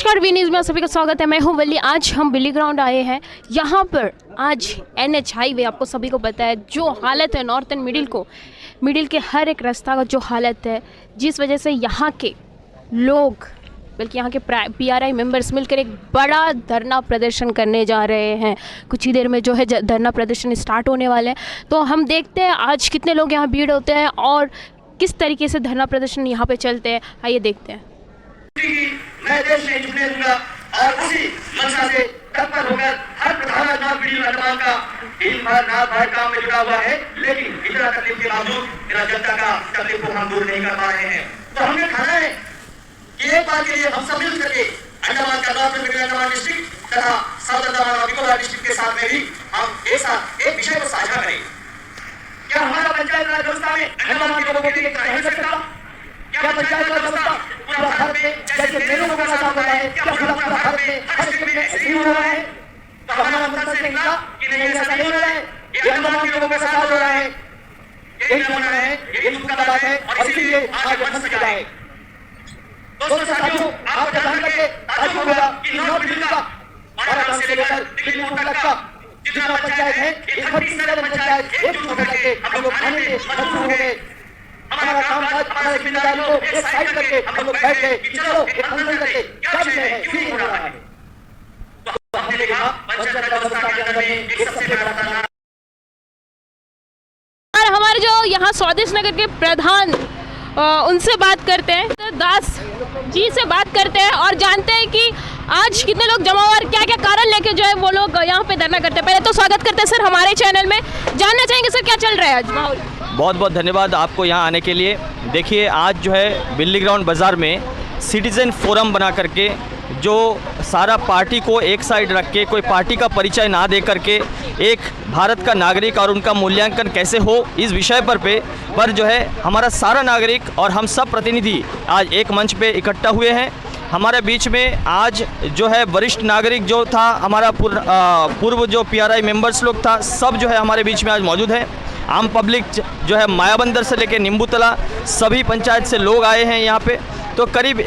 नमस्कार, V news में सभी का स्वागत है। मैं हूं वल्ली। आज हम बिल्ली ग्राउंड आए हैं। यहाँ पर आज NH हाईवे, आपको सभी को पता है जो हालत है नॉर्थन मिडिल के हर एक रास्ता का जो हालत है, जिस वजह से यहाँ के लोग बल्कि यहाँ के PRI मेंबर्स मिलकर एक बड़ा धरना प्रदर्शन करने जा रहे हैं। कुछ ही देर में जो है धरना प्रदर्शन स्टार्ट होने वाले हैं, तो हम देखते हैं आज कितने लोग यहाँ भीड़ होते हैं और किस तरीके से धरना प्रदर्शन यहाँ पे चलते हैं। आइए देखते हैं। मैं देश नहीं झुकने दूंगा और उसी मंशा से तत्पर होकर हर प्रधान नाम वीडियो अंडमान का दिन भर रात भर काम में जुटा हुआ है, लेकिन इतना तकलीफ के बावजूद मेरा जनता का तकलीफ को हम दूर नहीं कर पा रहे हैं। तो हमने ठाना है कि एक बार के लिए हम सब मिल करके अंडमान का नॉर्थ मिडिल अंडमान डिस्ट्रिक्ट तथा साउथ अंडमान और निकोबार डिस्ट्रिक्ट के साथ में भी हम एक साथ एक विषय को साझा करें। क्या हमारा पंचायत राज व्यवस्था में अंडमान के लोगों के लिए रह सकता? क्या पंचायत राज व्यवस्था पूरा भारत में जैसे मेलों का साथ हो रहा है, क्या पूरा भारत में हर स्थिति में ऐसे ही हो रहा है? तो हमारा मंत्र से निकला कि नहीं, ऐसा नहीं हो रहा है। ये अंडमान के लोगों के साथ हो रहा है, यही नमूना है, ये दुख का बात है और इसीलिए आज बन सका है। दोस्तों साथियों, आपको जान करके ताज्जुब होगा कि नॉर्थ मिडिल का वाराणसी से लेकर दिल्ली तक का जितना पंचायत है, 38 पंचायत एकजुट होकर के हम लोग आने में मजबूर हो गए। हमारा काम काज, हमारी जिम्मेदारियों को एक साइड करके हम लोग बैठ गए कि चलो एक आंदोलन करके क्या विषय है, क्यों नहीं हो रहा है। तो हमने देखा पंचायत व्यवस्था के अंदर में एक सबसे बड़ा धरना। और हमारे जो यहाँ स्वादिष्ट नगर के प्रधान उनसे बात करते हैं, तो दास जी से बात करते हैं और जानते हैं कि आज कितने लोग जमा हुए और क्या क्या कारण लेके जो है वो लोग यहाँ पे धरना करते हैं। पहले तो स्वागत करते हैं सर हमारे चैनल में। जानना चाहेंगे सर क्या चल रहा है आज माहौल? बहुत बहुत धन्यवाद आपको यहाँ आने के लिए। देखिए, आज जो है बिल्ली ग्राउंड बाज़ार में सिटीज़न फोरम बना करके जो सारा पार्टी को एक साइड रख के, कोई पार्टी का परिचय ना दे करके एक भारत का नागरिक और उनका मूल्यांकन कैसे हो, इस विषय पर जो है हमारा सारा नागरिक और हम सब प्रतिनिधि आज एक मंच पे इकट्ठा हुए हैं। हमारे बीच में आज जो है वरिष्ठ नागरिक जो था, हमारा पूर्व जो PRI मेंबर्स लोग था, सब जो है हमारे बीच में आज मौजूद है। आम पब्लिक जो है मायाबंदर से लेकर नींबूतला सभी पंचायत से लोग आए हैं यहाँ पे। तो करीब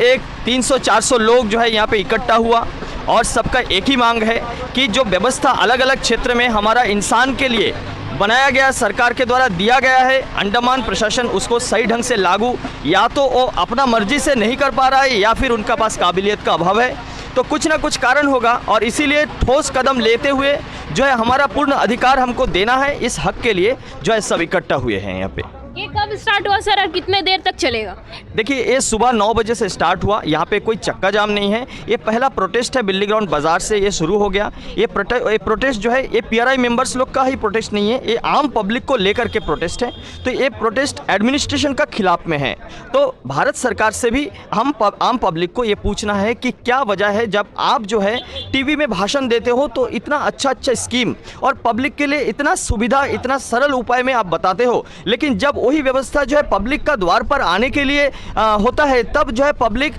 300-400 लोग जो है यहाँ पे इकट्ठा हुआ और सबका एक ही मांग है कि जो व्यवस्था अलग अलग क्षेत्र में हमारा इंसान के लिए बनाया गया, सरकार के द्वारा दिया गया है, अंडमान प्रशासन उसको सही ढंग से लागू या तो वो अपना मर्जी से नहीं कर पा रहा है या फिर उनका पास काबिलियत का अभाव है। तो कुछ ना कुछ कारण होगा और इसीलिए ठोस कदम लेते हुए जो है हमारा पूर्ण अधिकार हमको देना है, इस हक के लिए जो है सब इकट्ठा हुए हैं यहाँ पे। ये कब स्टार्ट हुआ सर और कितने देर तक चलेगा? देखिए, ये सुबह 9 बजे से स्टार्ट हुआ। यहाँ पे कोई चक्का जाम नहीं है। ये पहला प्रोटेस्ट है, बिल्ली ग्राउंड बाज़ार से ये शुरू हो गया। ये प्रोटेस्ट जो है ये PRI मेंबर्स लोग का ही प्रोटेस्ट नहीं है, ये आम पब्लिक को लेकर के प्रोटेस्ट है। तो ये प्रोटेस्ट एडमिनिस्ट्रेशन का खिलाफ में है। तो भारत सरकार से भी हम आम पब्लिक को ये पूछना है कि क्या वजह है, जब आप जो है TV में भाषण देते हो तो इतना अच्छा स्कीम और पब्लिक के लिए इतना सुविधा, इतना सरल उपाय में आप बताते हो, लेकिन जब वही व्यवस्था जो है पब्लिक का द्वार पर आने के लिए होता है, तब जो है पब्लिक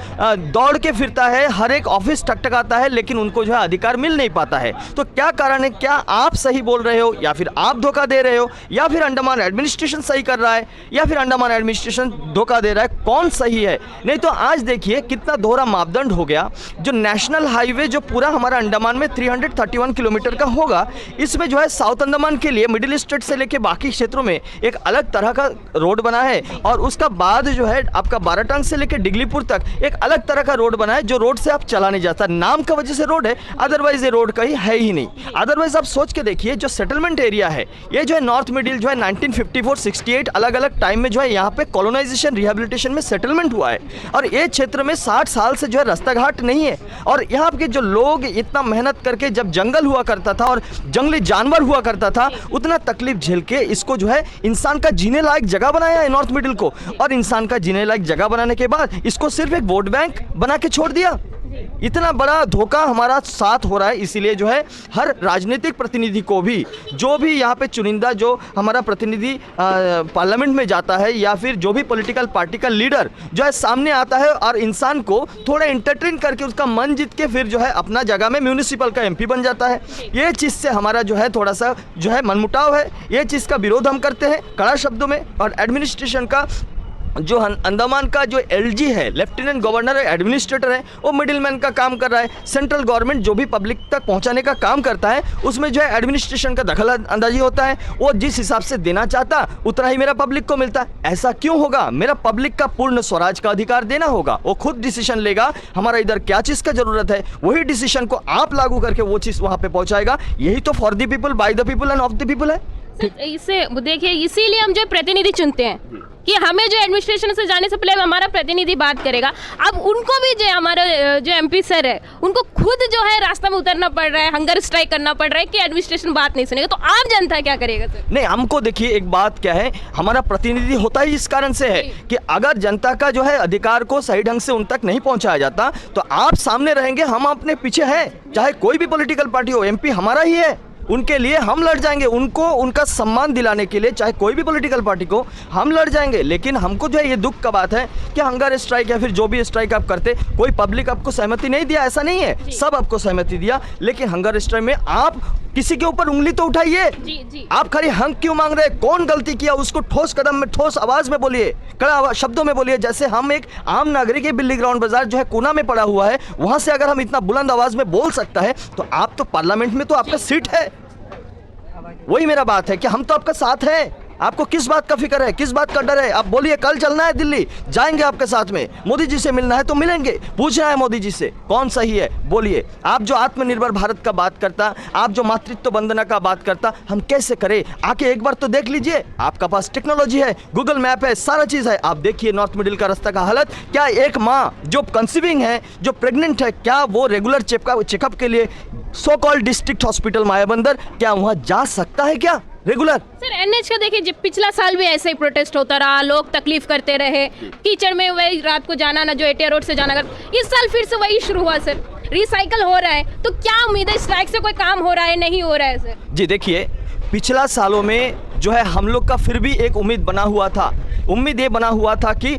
दौड़ के फिरता है, हर एक ऑफिस टकटकाता है, लेकिन उनको जो है अधिकार मिल नहीं पाता है। तो क्या कारण है? क्या आप सही बोल रहे हो या फिर आप धोखा दे रहे हो या फिर अंडमान एडमिनिस्ट्रेशन सही कर रहा है या फिर अंडमान एडमिनिस्ट्रेशन धोखा दे रहा है? कौन सही है? नहीं तो आज देखिए कितना दोहरा मापदंड हो गया। जो नेशनल हाईवे जो पूरा हमारा अंडमान में 331 किलोमीटर का होगा, इसमें जो है साउथ अंडमान के लिए मिडिल स्टेट से लेकर बाकी क्षेत्रों में एक अलग तरह का रोड बना है और उसका बाद जो है आपका बाराटांग से लेकर डिगलीपुर तक एक अलग तरह का रोड बना है, जो रोड से आप चला नहीं जाता। नाम का वजह से रोड है, अदरवाइज ये रोड कहीं है ही नहीं। अदरवाइज आप सोच के देखिए, जो सेटलमेंट एरिया है ये जो है नॉर्थ मिडिल जो है 1954-68 अलग अलग टाइम में जो है यहाँ पे कॉलोनाइजेशन रिहेबिलिटेशन में सेटलमेंट हुआ है और ये क्षेत्र में 60 साल से जो है रास्ता घाट नहीं है। और यहाँ के जो लोग इतना मेहनत करके, जब जंगल हुआ करता था और जंगली जानवर हुआ करता था, उतना तकलीफ झेल के इसको जो है इंसान का जीने लायक जगह बनाया है नॉर्थ मिडिल को। और इंसान का जीने लायक जगह बनाने के बाद इसको सिर्फ एक वोट बैंक बना के छोड़ दिया। इतना बड़ा धोखा हमारा साथ हो रहा है। इसीलिए जो है हर राजनीतिक प्रतिनिधि को भी, जो भी यहाँ पे चुनिंदा जो हमारा प्रतिनिधि पार्लियामेंट में जाता है या फिर जो भी पॉलिटिकल पार्टी का लीडर जो है सामने आता है और इंसान को थोड़ा एंटरटेन करके उसका मन जीत के फिर जो है अपना जगह में म्यूनिसिपल का MP बन जाता है। ये चीज़ से हमारा जो है थोड़ा सा जो है मनमुटाव है। ये चीज़ का विरोध हम करते हैं कड़ा शब्दों में और एडमिनिस्ट्रेशन का जो अंडमान का जो एलजी है, लेफ्टिनेंट गवर्नर है, एडमिनिस्ट्रेटर है, वो मिडिलमैन का काम कर रहा है। सेंट्रल गवर्नमेंट जो भी पब्लिक तक पहुंचाने का काम करता है उसमें जो है एडमिनिस्ट्रेशन का दखल अंदाजी होता है। वो जिस हिसाब से देना चाहता उतना ही मेरा पब्लिक को मिलता है। ऐसा क्यों होगा? मेरा पब्लिक का पूर्ण स्वराज का अधिकार देना होगा। वो खुद डिसीजन लेगा हमारा इधर क्या चीज़ का जरूरत है, वही डिसीजन को आप लागू करके वो चीज़ वहाँ पे पहुँचाएगा। यही तो for the people, by the people end of the people है। इसे देखिए, इसीलिए हम जो प्रतिनिधि चुनते हैं कि हमें जो एडमिनिस्ट्रेशन से जाने से पहले हमारा प्रतिनिधि बात करेगा। अब उनको भी जो हमारे जो एमपी सर है उनको खुद जो है रास्ता में उतरना पड़ रहा है, हंगर स्ट्राइक करना पड़ रहा है कि एडमिनिस्ट्रेशन बात नहीं सुनेगा। तो आम जनता क्या करेगा सर? नहीं, हमको देखिए एक बात क्या है, हमारा प्रतिनिधि होता ही इस कारण से है कि अगर जनता का जो है अधिकार को सही ढंग से उन तक नहीं पहुंचाया जाता तो आप सामने रहेंगे, हम अपने पीछे हैं। चाहे कोई भी पॉलिटिकल पार्टी हो, एमपी हमारा ही है, उनके लिए हम लड़ जाएंगे। उनको उनका सम्मान दिलाने के लिए चाहे कोई भी पॉलिटिकल पार्टी को हम लड़ जाएंगे। लेकिन हमको जो है ये दुख का बात है कि हंगर स्ट्राइक या फिर जो भी स्ट्राइक आप करते, कोई पब्लिक आपको सहमति नहीं दिया, ऐसा नहीं है, सब आपको सहमति दिया। लेकिन हंगर स्ट्राइक में आप किसी के ऊपर उंगली तो उठाइए। आप खाली हंग क्यों मांग रहे हैं? कौन गलती किया उसको ठोस कदम में, ठोस आवाज में बोलिए, कड़ा शब्दों में बोलिए। जैसे हम एक आम नागरिक है, बिल्ली ग्राउंड बाजार जो है कोना में पड़ा हुआ है, वहां से अगर हम इतना बुलंद आवाज में बोल सकता है तो आप तो पार्लियामेंट में तो आपका सीट है। वही मेरा बात है कि हम तो आपका साथ हैं। आपको किस बात का फिक्र है, किस बात का डर है? आप बोलिए, कल चलना है दिल्ली, जाएंगे आपके साथ में। मोदी जी से मिलना है तो मिलेंगे, पूछना है मोदी जी से कौन सही है, बोलिए। आप जो आत्मनिर्भर भारत का बात करता, आप जो मातृत्व वंदना का बात करता, हम कैसे करें? आके एक बार तो देख लीजिए। आपका पास टेक्नोलॉजी है, गूगल मैप है, सारा चीज़ है। आप देखिए नॉर्थ मिडिल का रास्ता का हालत क्या। एक माँ जो कंसीविंग है, जो प्रेग्नेंट है, क्या वो रेगुलर चेकअप के लिए so called district hospital Mayabunder क्या वहाँ जा सकता है क्या रेगुलर? सर एनएच का देखिए, जब पिछला साल भी ऐसे ही प्रोटेस्ट होता रहा, लोग तकलीफ करते रहे, कीचड़ में वही रात को जाना ना, जो एटीआर रोड से जाना कर। इस साल फिर से वही शुरू हुआ सर, रिसाइकल हो रहा है। तो क्या उम्मीद है, स्ट्राइक से कोई काम हो रहा है, नहीं हो रहा है सर? जी देखिए, पिछला सालों में जो है हम लोग का फिर भी एक उम्मीद बना हुआ था। उम्मीद ये बना हुआ था कि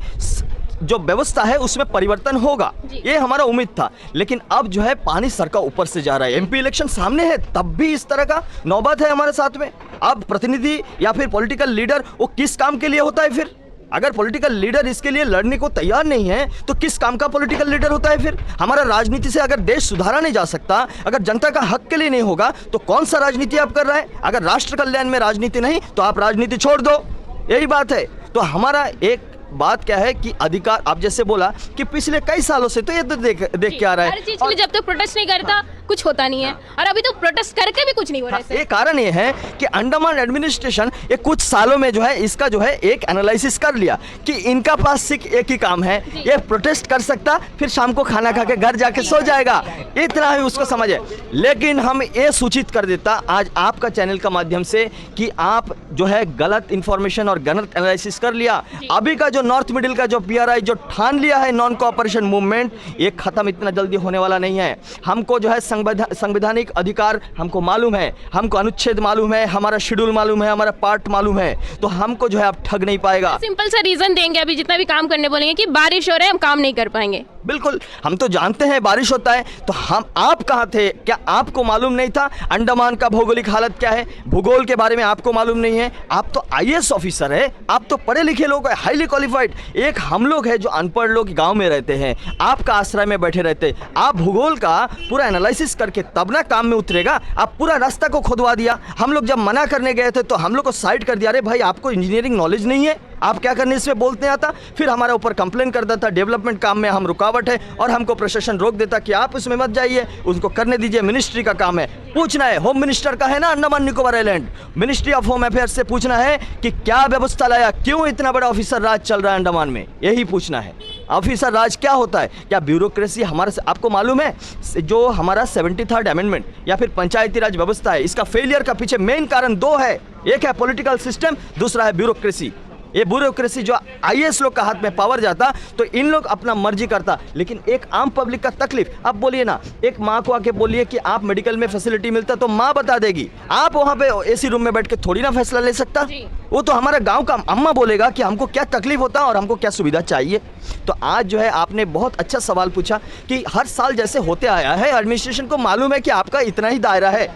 जो व्यवस्था है उसमें परिवर्तन होगा, ये हमारा उम्मीद था। लेकिन अब जो है पानी सर का ऊपर से जा रहा है। एमपी इलेक्शन सामने है, तब भी इस तरह का नौबत है हमारे साथ में। अब प्रतिनिधि या फिर पॉलिटिकल लीडर वो किस काम के लिए होता है फिर? अगर पॉलिटिकल लीडर इसके लिए लड़ने को तैयार नहीं है तो किस काम का पॉलिटिकल लीडर होता है फिर? हमारा राजनीति से अगर देश सुधारा नहीं जा सकता, अगर जनता का हक के लिए नहीं होगा तो कौन सा राजनीति आप कर रहे हैं? अगर राष्ट्र कल्याण में राजनीति नहीं तो आप राजनीति छोड़ दो, यही बात है। तो हमारा एक बात क्या है कि अधिकार, आप जैसे बोला कि पिछले कई सालों से तो ये तो देख के आ रहा है। हर चीज के लिए जब तक प्रोटेस्ट नहीं करता कुछ होता नहीं है, और अभी तो प्रोटेस्ट करके भी कुछ नहीं हो रहा है। ये कारण ये है कि अंडमान एडमिनिस्ट्रेशन ये कुछ सालों में जो है इसका जो है एक एनालिसिस कर लिया कि इनका पास सिर्फ एक ही काम है, ये प्रोटेस्ट कर सकता, फिर शाम को खाना खा के घर जाके सो जाएगा, इतना ही उसको समझ है। लेकिन हम ये सूचित कर देता आज आपका चैनल का माध्यम से कि आप जो है गलत इंफॉर्मेशन और गलत एनालिसिस कर लिया। अभी का जो नॉर्थ मिडिल का जो पीआरआई जो ठान लिया है नॉन कोऑपरेशन मूवमेंट, ये खत्म इतना जल्दी होने वाला नहीं है। हमको जो है संवैधानिक अधिकार हमको मालूम है, हमको अनुच्छेद मालूम है, हमारा शेड्यूल मालूम है, हमारा पार्ट मालूम है, तो हमको जो है आप ठग नहीं पाएगा। सिंपल सा रीजन देंगे अभी जितना भी काम करने बोलेंगे कि बारिश हो रहा है, हम काम नहीं कर पाएंगे। बिल्कुल, हम तो जानते हैं बारिश होता है, तो हम आप कहाँ थे? क्या आपको मालूम नहीं था अंडमान का भौगोलिक हालत क्या है? भूगोल के बारे में आपको मालूम नहीं है? आप तो आईएएस ऑफिसर है, आप तो पढ़े लिखे लोग हैं, हाईली क्वालिफाइड। एक हम लोग हैं जो अनपढ़ लोग गांव में रहते हैं, आपका आश्रय में बैठे रहते। आप भूगोल का पूरा एनालिसिस करके तब ना काम में उतरेगा। आप पूरा रास्ता को खुदवा दिया। हम लोग जब मना करने गए थे तो हम लोग को साइड कर दिया, अरे भाई आपको इंजीनियरिंग नॉलेज नहीं है, आप क्या करने इसमें बोलते आता। फिर हमारे ऊपर कंप्लेन करता था डेवलपमेंट काम में हम रुकावट है, और हमको प्रशासन रोक देता कि आप उसमें मत जाइए, उसको करने दीजिए, मिनिस्ट्री का काम है। पूछना है, होम मिनिस्टर का है ना Andaman Nicobar island, ministry of home affairs से पूछना है कि क्या व्यवस्था लाया, क्यों इतना बड़ा ऑफिसर राज चल रहा है अंडमान में, यही पूछना है। ऑफिसर राज क्या होता है? क्या ब्यूरोक्रेसी हमारे से आपको मालूम है? जो हमारा 73rd अमेंडमेंट या फिर पंचायती राज व्यवस्था है, इसका फेलियर का पीछे मेन कारण दो है। एक है पॉलिटिकल सिस्टम, दूसरा है ब्यूरोक्रेसी। ये ब्यूरोक्रेसी जो आईएएस लोग का हाथ में पावर जाता तो इन लोग अपना मर्जी करता। लेकिन एक आम पब्लिक का तकलीफ, अब बोलिए ना, एक माँ को आके बोलिए कि आप मेडिकल में फैसिलिटी मिलता तो माँ बता देगी। आप वहाँ पे एसी रूम में बैठ के थोड़ी ना फैसला ले सकता। वो तो हमारा गांव का अम्मा बोलेगा कि हमको क्या तकलीफ होता है और हमको क्या सुविधा चाहिए। तो आज जो है आपने बहुत अच्छा सवाल पूछा कि हर साल जैसे होते आया है, एडमिनिस्ट्रेशन को मालूम है कि आपका इतना ही दायरा है,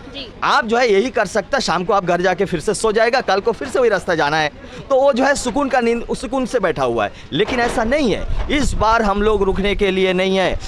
आप जो है यही कर सकता, शाम को आप घर जाके फिर से सो जाएगा, कल को फिर से वही रास्ता जाना है। तो वो जो है सुकून का नींद सुकून से बैठा हुआ है। लेकिन ऐसा नहीं है, इस बार हम लोग रुकने के लिए नहीं है।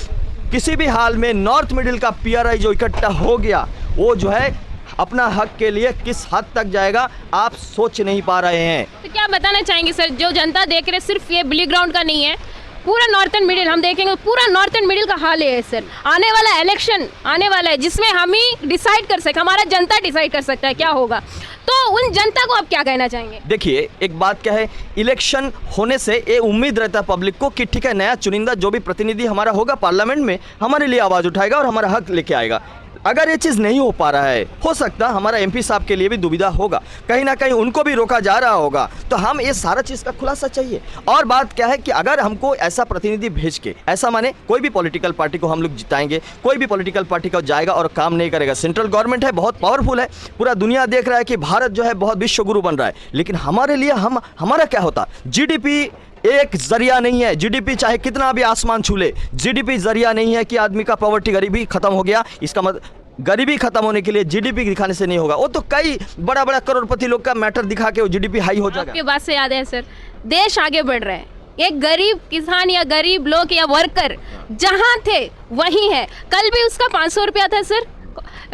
किसी भी हाल में नॉर्थ मिडिल का पीआरआई जो इकट्ठा हो गया, वो जो है अपना हक के लिए किस हद तक जाएगा आप सोच नहीं पा रहे हैं। तो क्या बताना चाहेंगे सर, जो जनता देख रहे सिर्फ ये बिली ग्राउंड का नहीं है, पूरा नॉर्थन मिडिल हम देखेंगे, पूरा नॉर्थन मिडिल का हाल है सर। आने वाला इलेक्शन आने वाला है जिसमें हम ही डिसाइड कर सकते, हमारा जनता डिसाइड कर सकता है क्या होगा। तो उन जनता को आप क्या कहना चाहेंगे? देखिए, एक बात क्या है, इलेक्शन होने से ये उम्मीद रहता है पब्लिक को कि ठीक है, नया चुनिंदा जो भी प्रतिनिधि हमारा होगा पार्लियामेंट में हमारे लिए आवाज़ उठाएगा और हमारा हक लेके आएगा। अगर ये चीज़ नहीं हो पा रहा है, हो सकता हमारा एमपी साहब के लिए भी दुविधा होगा, कहीं ना कहीं उनको भी रोका जा रहा होगा। तो हम ये सारा चीज़ का खुलासा चाहिए। और बात क्या है कि अगर हमको ऐसा प्रतिनिधि भेज के, ऐसा माने कोई भी पॉलिटिकल पार्टी को हम लोग जिताएंगे, कोई भी पॉलिटिकल पार्टी का जाएगा और काम नहीं करेगा। सेंट्रल गवर्नमेंट है, बहुत पावरफुल है, पूरा दुनिया देख रहा है कि भारत जो है बहुत विश्व गुरु बन रहा है। लेकिन हमारे लिए हमारा क्या होता, जीडीपी एक जरिया नहीं है। जीडीपी चाहे कितना भी आसमान छू ले, जीडीपी जरिया नहीं है कि आदमी का पॉवर्टी, गरीबी खत्म हो गया। इसका मतलब गरीबी खत्म होने के लिए जीडीपी दिखाने से नहीं होगा। वो तो कई बड़ा बड़ा करोड़पति लोग का मैटर दिखा के वो जीडीपी हाई हो जाएगा। आपकी बात से याद है सर, देश आगे बढ़ रहा है, एक गरीब किसान या गरीब लोग या वर्कर जहाँ थे वहीं है। कल भी उसका 500 रुपया था सर,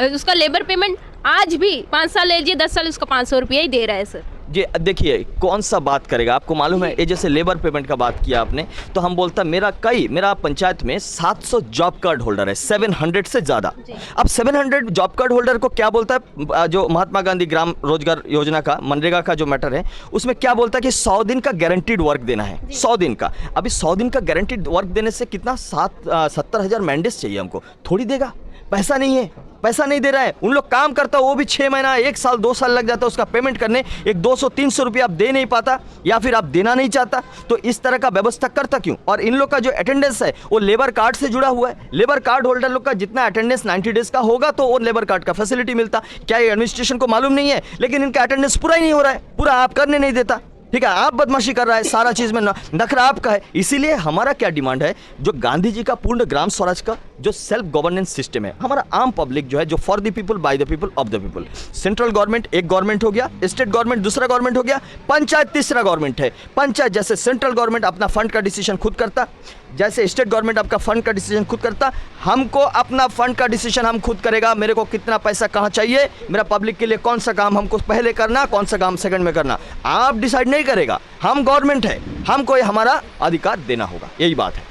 उसका लेबर पेमेंट, आज भी 5 साल लीजिए 10 साल उसका 500 रुपया ही दे रहा है सर। जी देखिए, कौन सा बात करेगा, आपको मालूम है, ये जैसे लेबर पेमेंट का बात किया आपने, तो हम बोलता मेरा पंचायत में 700 जॉब कार्ड होल्डर है, 700 से ज़्यादा। अब 700 जॉब कार्ड होल्डर को क्या बोलता है, जो महात्मा गांधी ग्राम रोजगार योजना का, मनरेगा का जो मैटर है, उसमें क्या बोलता है कि 100 दिन का गारंटीड वर्क देना है, 100 दिन का। अभी 100 दिन का गारंटीड वर्क देने से कितना 70,000 मैंडेट्स चाहिए हमको, थोड़ी देगा, पैसा नहीं है, पैसा नहीं दे रहा है। उन लोग काम करता वो भी 6 महीना, 1 साल 2 साल लग जाता है उसका पेमेंट करने, एक 200-300 रुपया आप दे नहीं पाता, या फिर आप देना नहीं चाहता। तो इस तरह का व्यवस्था करता क्यों? और इन लोग का जो अटेंडेंस है वो लेबर कार्ड से जुड़ा हुआ है। लेबर कार्ड होल्डर लोग का जितना अटेंडेंस 90 डेज का होगा तो वो लेबर कार्ड का फैसिलिटी मिलता। क्या ये एडमिनिस्ट्रेशन को मालूम नहीं है? लेकिन इनका अटेंडेंस पूरा ही नहीं हो रहा है, पूरा आप करने नहीं देता। ठीक है, आप बदमाशी कर रहा है, सारा चीज़ में नखरा आपका है। इसीलिए हमारा क्या डिमांड है, जो गांधी जी का पूर्ण ग्राम स्वराज का जो सेल्फ गवर्नेंस सिस्टम है, हमारा आम पब्लिक जो है, जो for the people, by the people, of the people. Central government एक गवर्नमेंट हो गया, स्टेट गवर्नमेंट दूसरा गवर्नमेंट हो गया, पंचायत तीसरा गवर्नमेंट है। पंचायत जैसे सेंट्रल गवर्नमेंट अपना फंड का डिसीजन खुद करता, जैसे स्टेट गवर्नमेंट आपका फंड का डिसीजन खुद करता, हमको अपना फंड का डिसीजन हम खुद करेगा। मेरे को कितना पैसा कहाँ चाहिए, मेरा पब्लिक के लिए कौन सा काम हमको पहले करना, कौन सा काम सेकंड में करना, आप डिसाइड नहीं करेगा। हम गवर्नमेंट है, हमको हमारा अधिकार देना होगा, यही बात है।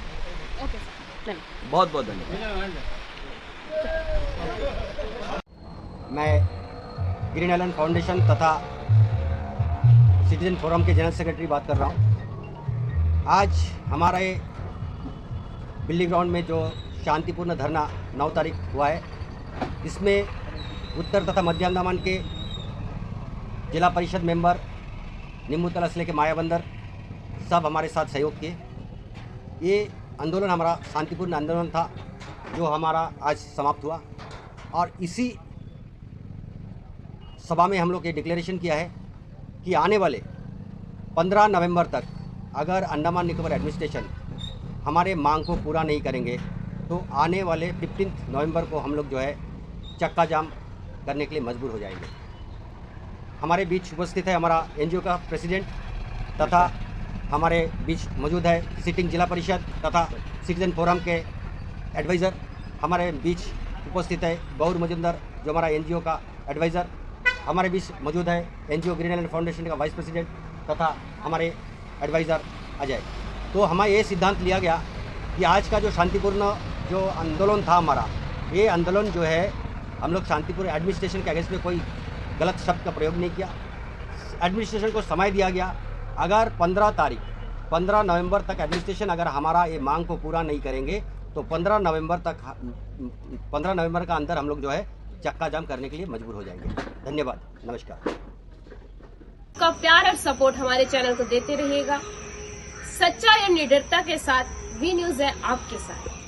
बहुत बहुत धन्यवाद। मैं ग्रीन आइलैंड फाउंडेशन तथा सिटीजन फोरम के जनरल सेक्रेटरी बात कर रहा हूँ। आज हमारे बिल्ली ग्राउंड में जो शांतिपूर्ण धरना 9 तारीख हुआ है, इसमें उत्तर तथा मध्य अंडमान के जिला परिषद मेंबर, नींबूतला जिले के मायाबंदर सब हमारे साथ सहयोग किए। ये आंदोलन हमारा शांतिपूर्ण आंदोलन था जो हमारा आज समाप्त हुआ, और इसी सभा में हम लोग ये डिक्लेरेशन किया है कि आने वाले 15 नवंबर तक अगर अंडमान निकोबार एडमिनिस्ट्रेशन हमारे मांग को पूरा नहीं करेंगे तो आने वाले 15 नवंबर को हम लोग जो है चक्का जाम करने के लिए मजबूर हो जाएंगे। हमारे बीच उपस्थित है हमारा एनजीओ का प्रेसिडेंट तथा हमारे बीच मौजूद है सिटिंग जिला परिषद तथा सिटीजन फोरम के एडवाइज़र। हमारे बीच उपस्थित है गौर मजुमदार जो हमारा एनजीओ का एडवाइज़र। हमारे बीच मौजूद है एनजीओ ग्रीन आइलैंड फाउंडेशन का वाइस प्रेसिडेंट तथा हमारे एडवाइज़र अजय। तो हमें ये सिद्धांत लिया गया कि आज का जो शांतिपूर्ण जो आंदोलन था हमारा, ये आंदोलन जो है हम लोग शांतिपूर्ण एडमिनिस्ट्रेशन के अगेंस्ट में कोई गलत शब्द का प्रयोग नहीं किया। एडमिनिस्ट्रेशन को समय दिया गया, अगर 15 नवंबर तक एडमिनिस्ट्रेशन अगर हमारा ये मांग को पूरा नहीं करेंगे तो 15 नवंबर का अंदर हम लोग जो है चक्का जाम करने के लिए मजबूर हो जाएंगे। धन्यवाद, नमस्कार। का प्यार और सपोर्ट हमारे चैनल को देते रहिएगा। सच्चाई और निडरता के साथ वी न्यूज़ है आपके साथ।